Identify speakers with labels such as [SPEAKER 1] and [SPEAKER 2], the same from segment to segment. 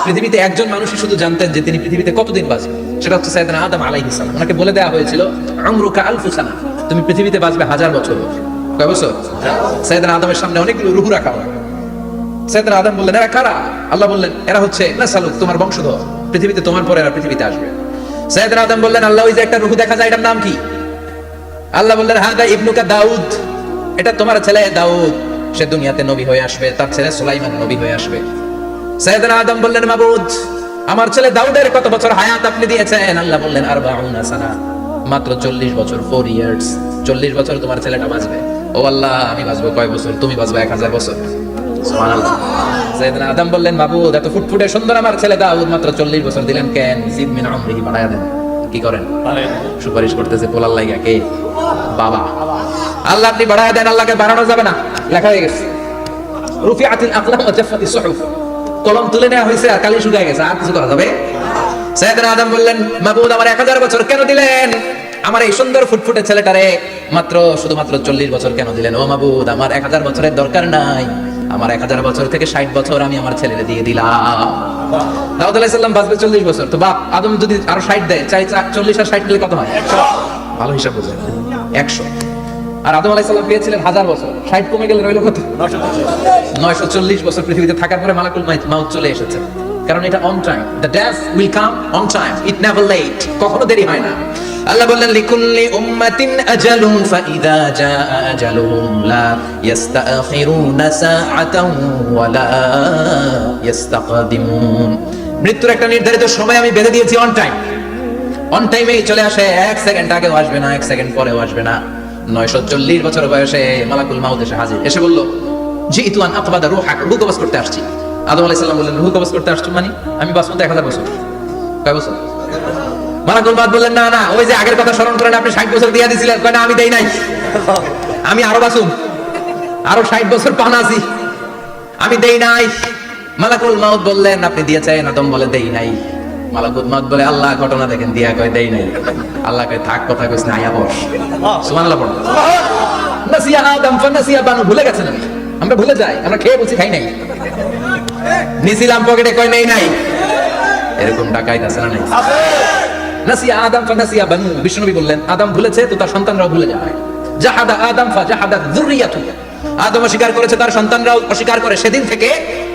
[SPEAKER 1] পৃথিবীতে একজন মানুষই শুধু জানতেন যে তিনি পৃথিবীতে কতদিন বাঁচবেন, সেটা হচ্ছে সাইয়েদনা আদম আলাইহিস সালাম। ওনাকে বলে দেওয়া হয়েছিল আমরুকা আলফু সানা, তুমি পৃথিবীতে বাঁচবে 1000 বছর। কয় বছর? সাইয়েদনা আদমের সামনে অনেকগুলো রূহ রাখা হয়। সাইয়েদনা আদম বললেন, এরা কারা? আল্লাহ বললেন, এরা হচ্ছে নাসালুক, তোমার বংশধর, পৃথিবীতে তোমার পরে এরা পৃথিবীতে আসবে। সাইয়েদনা আদম বললেন, আল্লাহ ওই যে একটা রূহ দেখা যায়, এটার নাম কি? আল্লাহ বললেন, হাদা ইবনুকা দাউদ, এটা তোমার ছেলে দাউদ, সে দুনিয়াতে নবী হয়ে আসবে, তার ছেলে সুলাইমান নবী হয়ে আসবে। সাইয়েদনা আদম বললেন, মাবুদ, আমার ছেলে দাউদের কত বছর হায়াত আপনি দিয়েছেন? আল্লাহ বললেন, 40 সানা, মাত্র 40 বছর, 4 ইয়ার্স, 40 বছর তোমার ছেলেটা বাঁচবে। ও আল্লাহ, আমি বাঁচবো কয় বছর? তুমি বাঁচবে 1000 বছর। সুবহানাল্লাহ। সাইয়েদনা আদম বললেন, মাবুদ, এত ফুটফুটে সুন্দর আমার ছেলে দাউদ, মাত্র 40 বছর দিলেন কেন? জিদ মিন আমরিহি, বাড়ায়া দেন। কি করেন? সুপারিশ করতেছে পোলার লাইগা কে? বাবা। আল্লাহ আপনি বাড়ায়া দেন, আল্লাহকে বাড়ানো যাবে না, লেখা হয়ে গেছে। রুফিআতিল আকলাম ওয়া জাফাতিস সুহুফ, কলম তুলে নেওয়া হয়েছে আর কালি শুকিয়ে গেছে, আর কিছু করা যাবে? সাইয়েদনা আদম বললেন, মাবুদ, আমার 1000 বছর কেন দিলেন? আমার এই সুন্দর ফুটফুটে ছেলেটারে মাত্র শুধুমাত্র 40 বছর কেন দিলেন? ও মাবুদ, আমার 1000 বছরের দরকার নাই, আমার 1000 বছর থেকে 60 বছর আমি আমার ছেলেরে দিয়ে দিলাম। দাউদ আলাইহিস সালাম বাঁচবে 40 বছর, তো বাপ আদম যদি আরো 60 দেয়, 40 আর 60 দিলে কত হয়? 100। ভালো হিসাব বুঝেন, 100। আর আদম আলাইহিস সালাম পেয়েছিলেন 1000 বছর, 60 কমে গেলে রইল কত? 940 বছর পৃথিবীতে থাকার পরে মালাকুল মাউত চলে এসেছে। কারণ এটা on time, the death will come on time, it never late, কখনো দেরি হয় না। আল্লাহ বললেন, লিকুল্লি উম্মাতিন আজালুন ফাইদা জাআ আজালুহুম লা ইস্তাখিরুনা সাআতান ওয়া লা ইস্তাকদিমুন। মৃত্যুর একটা নির্ধারিত সময় আমি বেঁধে দিয়েছি, অন টাইম, অন টাইমেই চলে আসে, 1 সেকেন্ড আগেও আসবে না, 1 সেকেন্ড পরেও আসবে না। 940 বছর বয়সে মালাকুল মাউত এসে হাজির, এসে বলল, জিইতু আন আকবাদা রূহাক, রূহ কবজ করতে আসছি। আদম আলাইহিস সালাম বললেন, রূহ কবজ করতে আসছো মানে? আমি বাঁচবো তো 1000 বছর। কয় বছর? মালাকুল মাউত বললেন, না না, ওই যে আগের কথা স্মরণ করেন, আপনি 60 বছর দিয়ে দিয়েছিলেন। কয় না, আমি দেই নাই, আমি আরো বাঁচুম, আরো 60 বছর পান আছি, আমি দেই নাই। মালাকুল মাউত বললেন, আপনি দিয়েছেন? আদম বলে, দেই নাই। মালাকুল মাউত বলে, আল্লাহ ঘটনা দেখেন, দিয়া কয় দেই নাই। আল্লাহ কয়, থাক, কথা কইছ না, আয়া বস। সুবহানাল্লাহ পড়ো। নাসিয়া আদম ফানাসিয়া বানু, ভুলে গেছেন। আমরা ভুলে যাই, আমরা খেয়ে বলছি খাই নাই, নিছিলাম পকেটে, কয় নেই নাই। এরকম ডাকাইত আছে না নাই? নাসিয়া আদম ফানাসিয়া বানু, বিষ্ণু নবী বললেন, আদম ভুলেছে তো তার সন্তানরাও ভুলে যায়। জাহাদা আদম ফাজাহাদা যুররিয়াতু, আদম অস্বীকার করেছে, তার সন্তানরাও অস্বীকার করে। সেদিন থেকে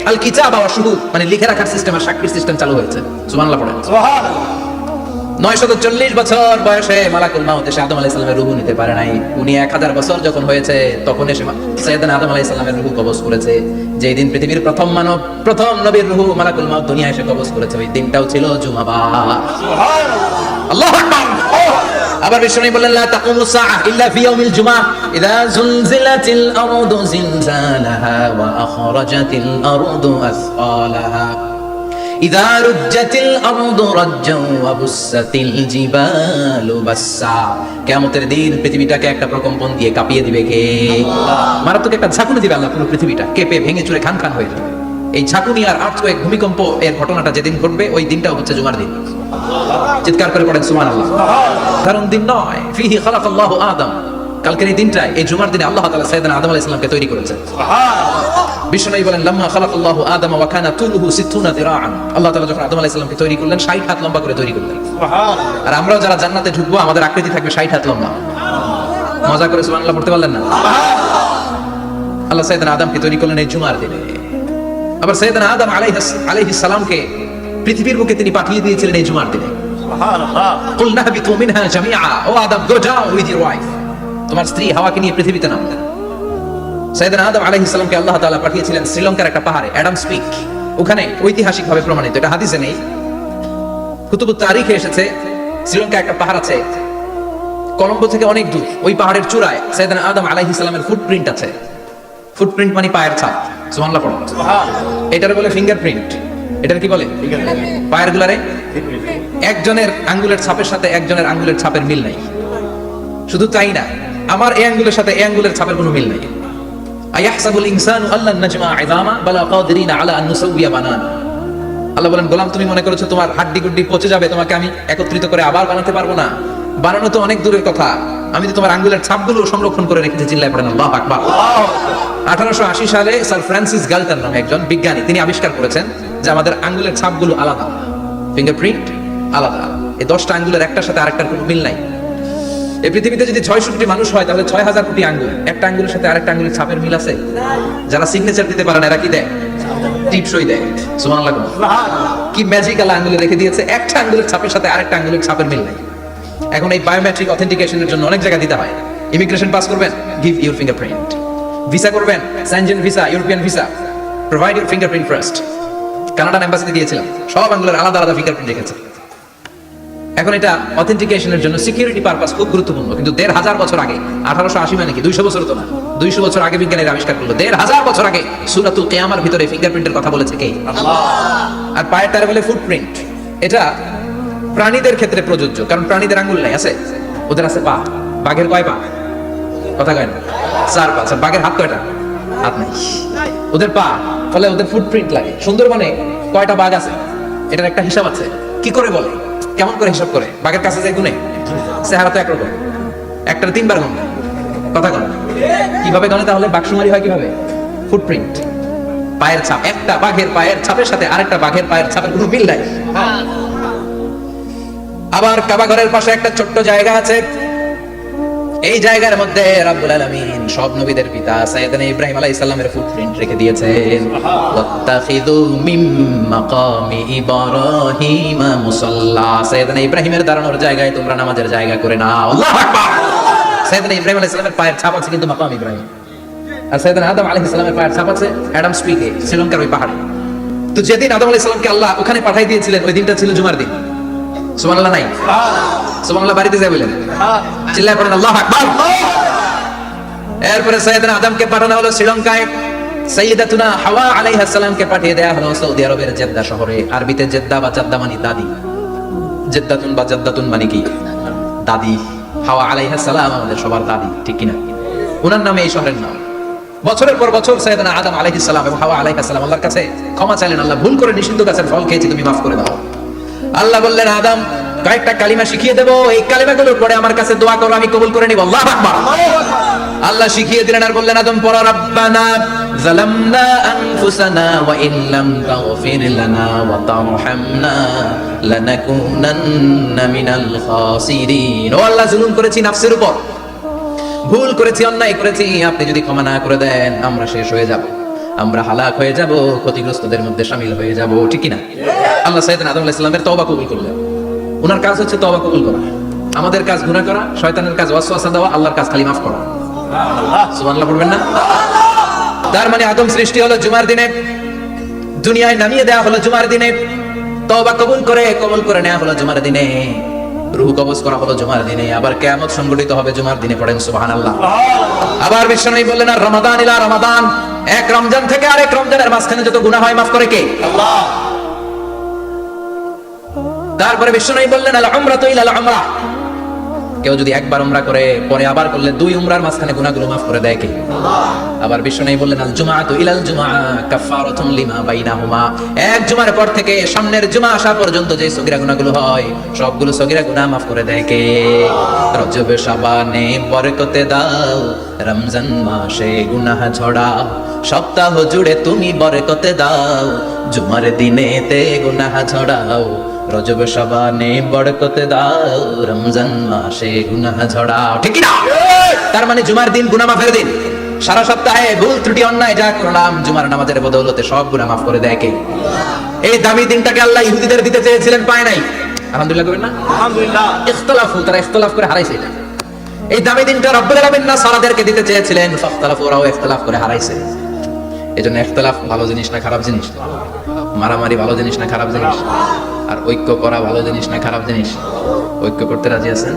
[SPEAKER 1] আল কিতাব ওয়া শুহুদ, মানে লিখে রাখার সিস্টেম আর সাক্ষীর সিস্টেম চালু হয়েছে। সুবহানাল্লাহ পড়েন। সুবহানাল্লাহ। 940 বছর বয়সে মালাকুল মাউত এসে আদম আলাইহিস সালামের রূহ নিতে পারে নাই। উনি 1000 বছর যখন হয়েছে, তখন এসে সাইয়েদনা আদম আলাইহিস সালামের রূহ কবজ করেছে। যেই দিন পৃথিবীর প্রথম মানব, প্রথম নবীর রূহ মালাকুল মাউত দুনিয়ায় এসে কবজ করেছে, ওই দিনটাও ছিল জুমাবার। সুবহানাল্লাহ, আল্লাহু আকবার। আবার বিষ্ণু বললেন, লা তাকুমু সাআ ইল্লা ফি ইয়াউমিল জুমআহ, ইযা যুলজিলাতিল আরদু জিলজালাহা ওয়া আখরাজাতিল আরদু আসফালাহা, ইযা রুজ্জাতিল আরদু রাজ্জান ওয়া বুসাতিল জিবালু বাসসা। কিয়ামতের দিন পৃথিবীটাকে একটা প্রকম্পন দিয়ে কাঁপিয়ে দিবে কে? আল্লাহ। মারাত্মক একটা ঝাঁকুনি দিবে আল্লাহ, পুরো পৃথিবীটা কেঁপে ভেঙে চুরে খান খান হয়ে যাবে। এই ঝাঁকুনি আর আর্থকোয়েক, ভূমিকম্প এর ঘটনাটা যেদিন ঘটবে, ওই দিনটাও হচ্ছে জুমার দিন। চিৎকার করে পড়েন সুবহানাল্লাহ। কারণ দিন নয়, ফিহি খালাকাল্লাহু আদম, কালকের এই দিনটায়, এই জুমার দিনে আল্লাহ তাআলা সাইয়েদনা আদম আলাইহিস সালামকে তৈরি করেছেন। সুবহানাল্লাহ। বিষ্ণু বলেন, লাম্মা খালাকাল্লাহু আদম ওয়া কানা তুলুহু 60 যিরাআন, আল্লাহ তাআলা যখন আদম আলাইহিস সালামকে তৈরি করলেন, 60 হাত লম্বা করে তৈরি করলেন। সুবহানাল্লাহ। আর আমরাও যারা জান্নাতে ঢুকবো, আমাদের আকৃতি থাকবে 60 হাত লম্বা। মজা করে সুবহানাল্লাহ পড়তে পারলেন না? সুবহানাল্লাহ। আল্লাহ সাইয়েদনা আদমকে তৈরি করলেন এই জুমার দিনে। আবার সাইয়েদনা আদম আলাইহিস সালামকে পৃথিবীর বুকে তিনি পাঠিয়ে দিয়েছিলেন এই জুমার দিনে। সুবহানাল্লাহ। কুলনা বিতু মিনহা জামিআ, O Adam, go down with your wife, তোমার স্ত্রী হাওয়াকে নিয়ে পৃথিবীতে নামো। সাইয়েদনা আদম আলাইহিস সালামকে আল্লাহ তাআলা পাঠিয়েছিলেন শ্রীলঙ্কার একটা পাহাড়ে, অ্যাডামস পিক। ওখানে ঐতিহাসিকভাবে প্রমাণিত, এটা হাদিসে নেই, কুতুবুত তারিখে এসেছে। শ্রীলঙ্কায় একটা পাহাড় আছে, কলম্বো থেকে অনেক দূর। ওই পাহাড়ের চূড়ায় সাইয়েদনা আদম আলাইহিস সালামের ফুটপ্রিন্ট আছে। ফুটপ্রিন্ট মানে পায়ের ছাপ। সুবহানাল্লাহ পড়ুন। সুবহানাল্লাহ। এটার বলে ফিঙ্গারপ্রিন্ট। এটার কি বলে? পায়ের গুলারে একজনের আঙ্গুলের ছাপের সাথে একজনের আঙ্গুলের ছাপের মিল নাই। শুধু তাই না, আমার এই আঙ্গুলের সাথে এই আঙ্গুলের ছাপের কোনো মিল নাই। আয়াহসাবুল ইনসানু আল্লান নাজমা ইযামা বালা কাদিরিনা আলা আন নুসাউইয়া বানানা। আল্লাহ বলেন, গোলাম, তুমি মনে করেছো তোমার হাড্ডি গুড্ডি পচে যাবে, তোমাকে আমি একত্রিত করে আবার বানাতে পারবো না? বানানো তো অনেক দূরের কথা, আমি তো তোমার আঙ্গুলের ছাপগুলো সংরক্ষণ করে রেখেছি। চিল্লায় পড়েন আল্লাহু আকবার। 1880 সালে স্যার ফ্রান্সিস গাল্টন নামে একজন বিজ্ঞানী, তিনি আবিষ্কার করেছেন যে আমাদের আঙ্গুলের ছাপগুলো আলাদা, ফিঙ্গারপ্রিন্ট আলাদা। এই 10টা আঙ্গুলের একটার সাথে আরেকটার কোনো মিল নাই। এই পৃথিবীতে যদি 600 কোটি মানুষ হয় তাহলে 6000 কোটি আঙ্গুল, একটা আঙ্গুলের সাথে আরেকটা আঙ্গুলের ছাপের মিল আছে? যারা সিগনেচার দিতে পারে না এরা কি দেয়? টিপসই দেয়। সুবহানাল্লাহ। কি ম্যাজিক্যাল আঙ্গুলে রেখে দিয়েছে, একটা আঙ্গুলের ছাপের সাথে আরেকটা আঙ্গুলের ছাপের মিল নাই। এখন এই বায়োমেট্রিক অথেন্টিকেশনের জন্য অনেক জায়গা দিতে হয়। ইমিগ্রেশন পাস করবেন, গিভ ইউর ফিঙ্গারপ্রিন্ট। ভিসা করবেন, Shenzhen visa, European visa, provide your fingerprint first. কানাডার এম্বাসিতে দিয়েছিলাম, সব আঙ্গুলের আলাদা আলাদা ফিঙ্গারপ্রিন্ট রেখেছে। এখন এটা অথেন্টিকেশনের জন্য সিকিউরিটি পারপাস খুব গুরুত্বপূর্ণ। কিন্তু 1500 বছর আগে, 1880 মানে কি 200 বছর তো না, 200 বছর আগে বিজ্ঞানীরা আবিষ্কার করলো। 1500 বছর আগে সূরাতুল কিয়ামার ভিতরে ফিঙ্গারপ্রিন্টের কথা বলেছে কে? আল্লাহ। আর পায়েরটারে বলে ফুটপ্রিন্ট। এটা প্রাণীদের ক্ষেত্রে প্রযোজ্য, কারণ প্রাণীদের আঙ্গুল নাই, আছে? ওদের আছে পা। বাঘের কয় পা? কথা কয় না, 4 পা। বাঘের হাত কয়টা? হাত নাই, ওদের পা। ফলে ওদের ফুটপ্রিন্ট লাগে। সুন্দরবনে কয়টা বাঘ আছে এটার একটা হিসাব আছে। কি করে বলে, কেমন করে হিসাব করে? বাঘের কাছে যে গুনে, চেহারা তো একরকম, একটার 3 বার গণে। কথা কয় কিভাবে গণে তাহলে? বাঘসুমারি হয় কিভাবে? ফুটপ্রিন্ট, পায়ের ছাপ। একটা বাঘের পায়ের ছাপের সাথে আরেকটা বাঘের পায়ের ছাপের কোনো মিল নাই। আবার কাবা ঘরের পাশে একটা ছোট্ট জায়গা আছে, এই জায়গার মধ্যে রাব্বুল আলামিন সব নবীদের পিতা সাইয়েদনা ইব্রাহিম আলাইহিস সালামের ফুটপ্রিন্ট রেখে দিয়েছেন। ওয়াত্তাখিযু মিম মাকামি ইব্রাহিম মুসাল্লা, সাইয়েদনা ইব্রাহিমের দাঁড়ানোর জায়গায় তোমরা নামাজের জায়গা করে নাও। আল্লাহু আকবার। সাইয়েদনা ইব্রাহিম আলাইহিস সালামের পায়ের ছাপ আছে কিন্তু মাকাম ইব্রাহিম। আর সাইয়েদনা আদম আলাইহিস সালামের পায়ের ছাপ আছে অ্যাডাম স্ট্রিটে, শ্রীলঙ্কার ওই পাহাড়ে। তো যেদিন আদম আলাইহিস সালামকে আল্লাহ ওখানে পাঠিয়ে দিয়েছিলেন, ওই দিনটা ছিল জুমার দিন। সুবহানাল্লাহ নাই? সুবহানাল্লাহ বাড়িতে যাই বলেন, চিল্লায় পড়েন আল্লাহু আকবার। এরপরে সাইয়েদনা আদমকে পাঠানো হলো শ্রীলঙ্কায়, সাইয়্যিদাতুনা হাওয়া আলাইহিস সালামকে পাঠিয়ে দেয়া হলো সৌদি আরবের জেদ্দা শহরে। আরবিতে জেদ্দা বা জাদ্দা মানে দাদি, জেদ্দাতুন বা জাদ্দাতুন মানে কি? দাদি। হাওয়া আলাইহিস সালাম আমাদের সবার দাদি, ঠিক কি না? ওনার নামে এই শহরের নাম। বছরের পর বছর সাইয়েদনা আদম আলাইহিস সালাম এবং হাওয়া আলাইহিস সালাম আল্লাহর কাছে ক্ষমা চাইলেন, আল্লাহ ভুল করে নিষিদ্ধ গাছের ফল খেয়েছি, তুমি মাফ করে দাও। আল্লাহ বললেন, আদম কয়েকটা কালিমা শিখিয়ে দেবো, এই কালিমাগুলোর পরে আমার কাছে দোয়া করো, আমি কবুল করে নিব। আল্লাহু আকবার। আল্লাহ শিখিয়ে দিলেন আর বললেন, আদম পড়ো, রাব্বানা যালামনা আনফুসানা ওয়া ইল্লাম তাগফির লানা ওয়া তারহামনা লানাকুনান্না মিনাল খাসিরিন। ও আল্লাহ, জুলুম করেছি নাফসের উপর, ভুল করেছি, অন্যায় করেছি, আপনি যদি ক্ষমা না করে দেন আমরা শেষ হয়ে যাব, আমরা হালাক হয়ে যাব, ক্ষতিগ্রস্তদের মধ্যে শামিল হয়ে যাব, ঠিক কি না? আল্লাহ সাইয়েদনা আদম আলাইহিস সালামের তওবা কবুল করলেন। ওনার কাজ হচ্ছে তওবা কবুল করা, আমাদের কাজ গুনাহ করা, শয়তানের কাজ ওয়াসওয়াসা দেওয়া, আল্লাহর কাজ খালি মাফ করা। সুবহানাল্লাহ পড়বেন না? তার মানে আদম সৃষ্টি হলো জুমার দিনে, দুনিয়ায় নামিয়ে দেওয়া হলো জুমার দিনে, তওবা কবুল করে নেওয়া হলো জুমার দিনে, রূহ কবজ করা হলো জুমার দিনে, আবার কিয়ামত সংঘটিত হবে জুমার দিনে। পড়েন সুবহানাল্লাহ। আবার বিশ্বনবী বললেন, আর রমাদান ইলা রমাদান, এক রমজান থেকে আরেক রমজানের মাঝখানে যত গুনাহ হয় মাফ করে কে? আল্লাহ। তারপরে বিশ্বনবী বললেন, আল উমরাতু ইলাল উমরা, কেউ যদি একবার উমরা করে পরে আবার করলে 2 উমরার মাঝখানে গুনাহগুলো মাফ করে দেয় কে? আল্লাহ। আবার বিশ্বনবী বললেন, আল জুমআতু ইলাল জুমআ কাফারাতুন লিমা বাইনাহুমা, এক জুমার পর থেকে সামনের জুমা আসা পর্যন্ত যে সগীরা গুনাহগুলো হয় সবগুলো সগীরা গুনাহ মাফ করে দেয় কে? রজব শাবানে বরকতে দাও, রমজান মাসে গুনাহ ঝড়াও, সপ্তাহ জুড়ে তুমি বরকতে দাও, জুমার দিনেতে গুনাহ ঝড়াও, রজব শাবানে বরকতে দাও, রমজান মাসে গুনাহ ঝড়াও, ঠিক কি না? তার মানে জুমার দিন গুনাহ মাফের দিন। সারা সপ্তাহে ভুল ত্রুটি অন্যায় যা করলাম জুমার নামাজের বদৌলতে সব গুনাহ মাফ করে দেয় কে? এই দামি দিনটাকে আল্লাহ ইহুদিদের দিতে চেয়েছিলেন, পায় নাই। আলহামদুলিল্লাহ করবেন না? আলহামদুলিল্লাহ। ইখতিলাফু, তারা ইখতিলাফ করে হারাইছে এটা। এই দামি দিনটা রব্বুল আলামিন নাসারাদেরকে দিতে চেয়েছিলেন, ফাখতালাফু, ওরাও ইখতিলাফ করে হারাইছে। এজন্য ইখতিলাফ ভালো জিনিস না খারাপ জিনিস? মারামারি ভালো জিনিস না খারাপ জিনিস? আর ঐক্য করা ভালো জিনিস না খারাপ জিনিস? ঐক্য করতে রাজি আছেন?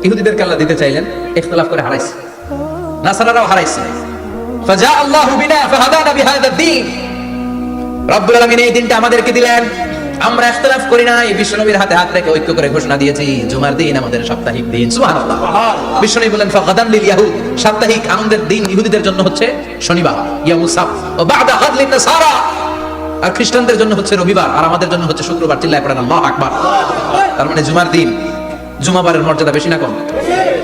[SPEAKER 1] ইহুদিদেরকে আল্লাহ দিতে চাইলেন, ইখতিলাফ করে হারাইছে, নাসারারাও হারাইছে। ফাজা আল্লাহু বিনা ফাহাদানা বিহাদা দ্বীন, রব্বুল আলামিন এই দিনটা আমাদেরকে দিলেন, আমরা ইখতিলাফ করি না, এই বিশ্বনবীর হাতে হাত রেখে ঐক্য করে ঘোষণা দিয়েছি জুমার দিন আমাদের সাপ্তাহিক দিন। সুবহানাল্লাহ। বিশ্বনবী বলেন, ফাগাদান লিল ইয়াহুদ, সাপ্তাহিক আনন্দের দিন ইহুদিদের জন্য হচ্ছে শনিবার, ইয়াউমুস সাbt, ও বা'দা গাদলিন নাসারা, আর খ্রিস্টানদের জন্য হচ্ছে রবিবার, আর আমাদের জন্য হচ্ছে শুক্রবার। চিল্লায় পড়েন আল্লাহু আকবার। তার মানে জুমার দিন, জুমাবারের মর্যাদা বেশি না কম?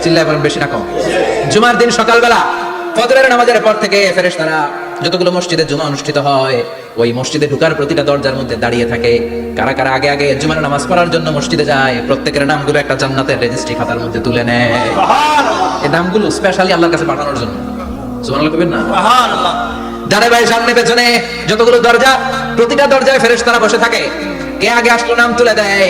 [SPEAKER 1] চিল্লায় পড়েন বেশি না কম? জুমার দিন সকালবেলা ফজরের নামাজের পর থেকে ফেরেশতারা যতগুলো মসজিদে জুমা অনুষ্ঠিত হয় ওই মসজিদে ঢোকার প্রতিটা দরজার মধ্যে দাঁড়িয়ে থাকে। কারা কারা আগে আগে জুমার নামাজ পড়ার জন্য মসজিদে যায়, প্রত্যেকের নামগুলো একটা জান্নাতের রেজিস্ট্রি খাতার মধ্যে তুলে নেয়। এই নামগুলো স্পেশালি আল্লাহর কাছে পাঠানোর জন্য। সুবহানাল্লাহ কইবেন না? সুবহানাল্লাহ। ডানে বাঁয়ে সামনে পেছনে যতগুলো দরজা, প্রতিটা দরজায় ফেরেশতারা বসে থাকে। কে আগে আসলো নাম তুলে দেয়।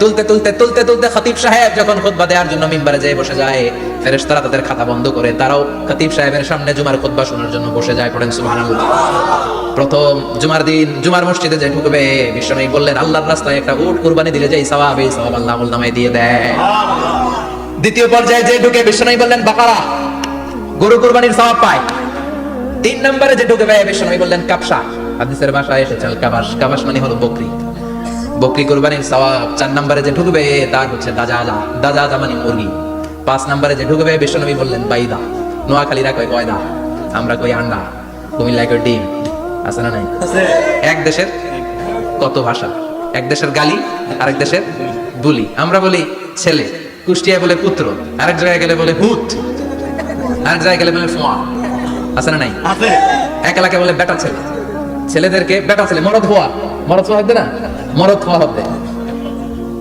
[SPEAKER 1] তুলতে তুলতে তুলতে তুলতে খতিব সাহেব যখন খুতবা দেওয়ার জন্য মিম্বারে যেয়ে বসে যায়, ফেরেশতারা তাদের খাতা বন্ধ করে তারাও খতিব সাহেবের সামনে জুমার খুতবা শোনার জন্য বসে যায়। পড়েন সুবহানাল্লাহ। প্রথম জুমার দিন জুমার মসজিদে যে ঢুকবে, বিশ্বনবী বললেন আল্লাহর রাস্তায় একটা উট কুরবানি দিলে যেই সওয়াব, এই সওয়াব আল্লাহ আমল নামায় দিয়ে দেয়। দ্বিতীয় পর্যায়ে যে ঢুকে, বিশ্বনবী বললেন বাকারা, গরু কুরবানির সওয়াব পায়। 3 নম্বরে যে ঢুকবে, বিশ্বনবী বললেন কাবশা, হাদিসের ভাষায় এসেছে কাবাস, কাবাস মানে হলো বকরি, বকরি কুরবানির সওয়াব। 4 নম্বরে যে ঢুকবে তার হচ্ছে দাজাজা, দাজাজা মানে মুরগি। 5 নম্বরে যে ঢুকবে, বিশ্বনবী বললেন বাইদা, নোয়াখালীরা কয় কয়দা, আমরা কই আন্ডা, কুমিল্লায় কই ডিম। আছে না নাই? এক দেশের কত ভাষা, এক দেশের গালি আরেক দেশের বুলি। আমরা বলি ছেলে, কুষ্টিয়ায় বলে পুত্র, আরেক জায়গায় গেলে বলে ভূত, আরেক জায়গায় গেলে বলে ফোয়া। আছে না নাই? এক এলাকায় বলে বেটা ছেলে, ছেলেদেরকে বেটা ছেলে, মরদ হওয়া, মরদ হওয়া হবে না, মরদ হওয়া হবে।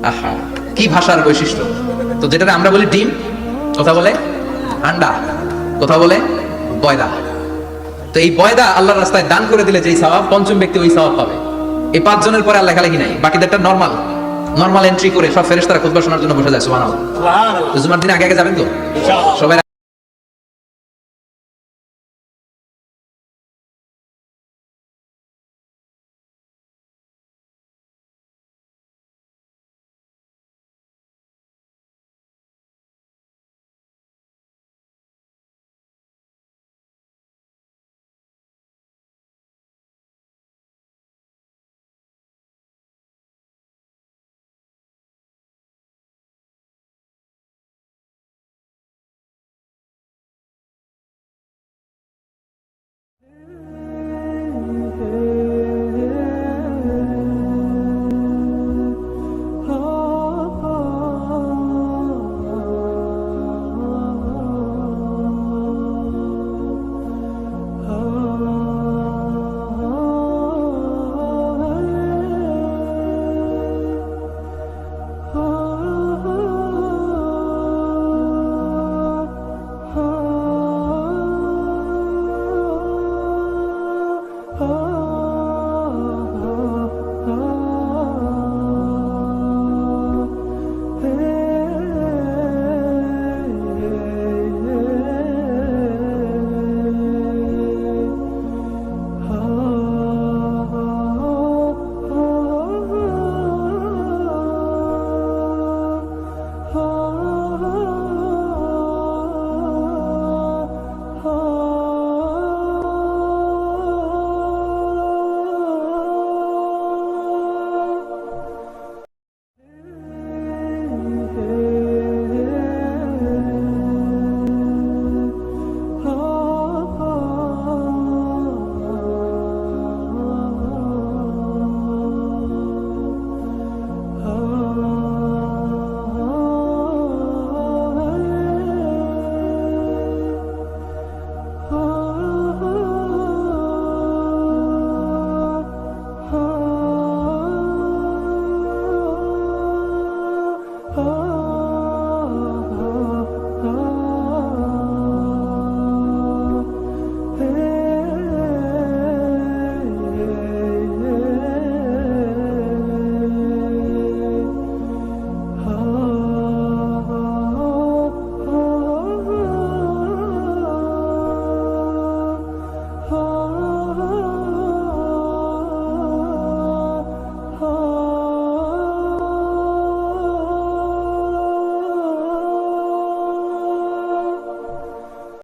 [SPEAKER 1] আহা, কি ভাষার বৈশিষ্ট্য। তো যেটা আমরা বলি ডিম, কথা বলে আন্ডা, কথা বলে বয়দা। তো এই বয়দা আল্লাহর রাস্তায় দান করে দিলে যেই সওয়াব, পঞ্চম ব্যক্তি ওই সওয়াব পাবে। এই 5 জনের পরে আর লেখালেখি নাই, বাকিদেরটা নরমাল এন্ট্রি করে সব ফেরেশতারা খুতবা শোনার জন্য বসে যায়। সুবহানাল্লাহ। জুমার দিন আগে আগে যাবেন তো সবাই?